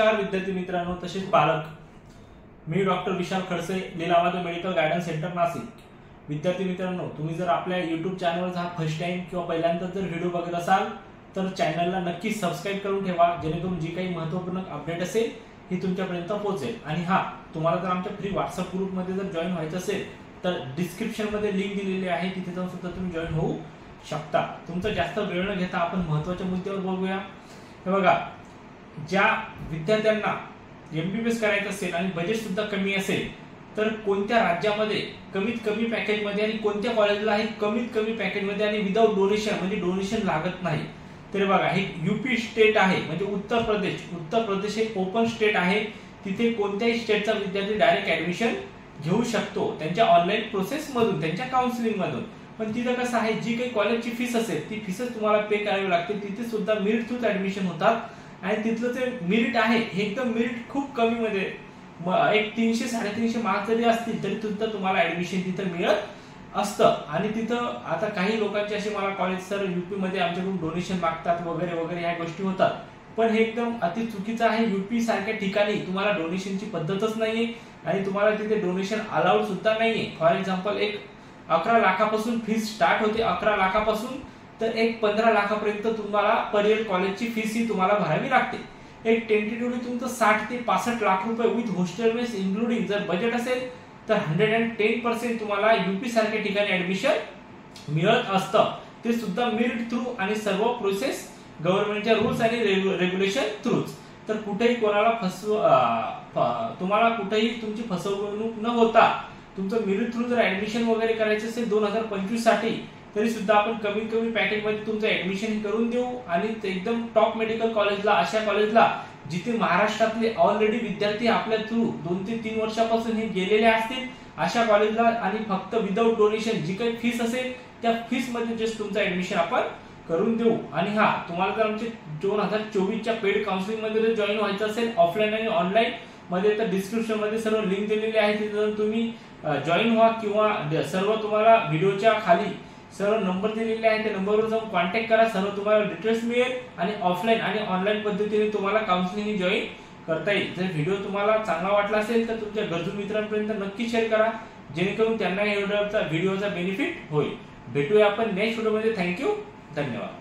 नमस्कार विद्यार्थी मित्रांनो तसेच पालक, मी doctor Vishal Khadse, Lilavati medical guidance centre Nashik. विद्यार्थी मित्रांनो, तुम्ही जर आपल्या YouTube चॅनलवर हा फर्स्ट टाइम किंवा पहिल्यांदा जर व्हिडिओ बघत असाल तर चॅनलला नक्की सबस्क्राइब करून ठेवा, जेणेकरून जी काही महत्त्वपूर्ण अपडेट असेल ही तुमच्यापर्यंत पोहोचेल। आणि हा, तुम्हाला जर आमच्या फ्री WhatsApp ग्रुप मध्ये जर जॉइन व्हायचं असेल तर डिस्क्रिप्शन मध्ये लिंक दिलेली आहे, तिथे जाऊन सुद्धा तुम्ही जॉइन होऊ शकता। तुमचा जास्त वेळ न घेता आपण महत्त्वाच्या मुद्द्यावर बोलूया। हे बघा, ज्या विद्यार्थ्यांना MBBS करायचं असेल आणि बजेट सुद्धा कमी असेल तर कोणत्या राज्यामध्ये कमीत कमी पॅकेज मध्ये आणि कोणत्या कॉलेजला आहे कमीत कमी पॅकेज मध्ये आणि विदाउट डोनेशन, म्हणजे डोनेशन लागत नाही। तर बघा, हे यूपी स्टेट आहे, म्हणजे उत्तर प्रदेश एक ओपन स्टेट आहे। तिथे कोणत्याही स्टेटचा विद्यार्थी डायरेक्ट ऍडमिशन घेऊ शकतो त्यांच्या ऑनलाईन प्रोसेस मधून, त्यांच्या काउन्सिलिंग मधून। पण तिथे कसं आहे, जी काही कॉलेजची फीस असेल ती फीसच तुम्हाला पे करावी लागते। तिथे सुद्धा मेरिट थ्रू ऍडमिशन होतात आणि तिथलं जे मेरिट आहे हे एकदम मेरिट खूप कमी मध्ये, एक 300-350 मार्क जरी असतील तरी सुद्धा तुम्हाला ऍडमिशन तिथे मिळत असतं। आणि तिथं आता काही लोकांचे असे मला कॉलेज सर यूपी मध्ये आमच्याकडून डोनेशन मागतात वगैरे वगैरे ह्या गोष्टी होतात, पण हे एकदम अति चुकीचं आहे। यूपी सारख्या ठिकाणी तुम्हाला डोनेशनची पद्धतच नाहीये आणि तुम्हाला तिथे डोनेशन अलाउड सुद्धा नाहीये। फॉर एक्झाम्पल, एक 11 लाखापासून फीस स्टार्ट होते, 11 लाखापासून तर एक 15 लाखापर्यंत तुम्हाला पर इयर कॉलेजची फीस ही तुम्हाला भरावी लागते। एक टेंटेटिव्हली तुमचं 60 ते 65 लाख रुपये विथ हॉस्टेल मेस इन्क्लुडिंग जर बजेट असेल तर 110% तुम्हाला यूपी सारख्या ठिकाणी ऍडमिशन मिळत असतं, ते सुद्धा मेरिट थ्रू आणि सर्व प्रोसेस गव्हर्नमेंटच्या रूल्स आणि रेग्युलेशन थ्रूच। तर कुठेही कोणाला तुम्हाला कुठेही तुमची फसवणूक न होता तुमचं मेरिट थ्रू जर ऍडमिशन वगैरे करायचं असेल 2025 साठी, तरी सुद्धा आपण कमीत कमी पॅकेज मध्ये तुमचं ऍडमिशन करून देऊ। आणि एकदम टॉप मेडिकल कॉलेजला, अशा कॉलेजला जिथे महाराष्ट्रातले ऑलरेडी विद्यार्थी आपल्या थ्रू 2 ते 3 वर्षापासून हे गेलेले असतील, अशा कॉलेजला आणि फक्त विदाउट डोनेशन जी काही फीस असेल त्या फीस मध्ये जस्ट तुमचं ऍडमिशन आपण करून देऊ। आणि हा, तुम्हाला जर आमचे 2024च्या पेड काउन्सिलिंग मध्ये जर जॉईन व्हायचं असेल ऑफलाईन आणि ऑनलाईन मध्ये, तर डिस्क्रिप्शन मध्ये सर्व लिंक दिलेली आहे, तिथे जाऊन तुम्ही जॉईन व्हा। किंवा सर्व तुम्हाला व्हिडिओच्या खाली सर्व नंबर दिलेले आहे, त्या नंबरवर जाऊन कॉन्टॅक्ट करा, सर्व तुम्हाला डिटेल्स मिळेल आणि ऑफलाईन आणि ऑनलाईन पद्धतीने तुम्हाला काउन्सिलिंग जॉईन करता येईल। जर व्हिडिओ तुम्हाला चांगला वाटला असेल तर तुमच्या गरजू मित्रांपर्यंत नक्की शेअर करा, जेणेकरून त्यांना या व्हिडिओचा बेनिफिट होईल। भेटूया आपण नेक्स्ट व्हिडिओमध्ये। थँक्यू, धन्यवाद।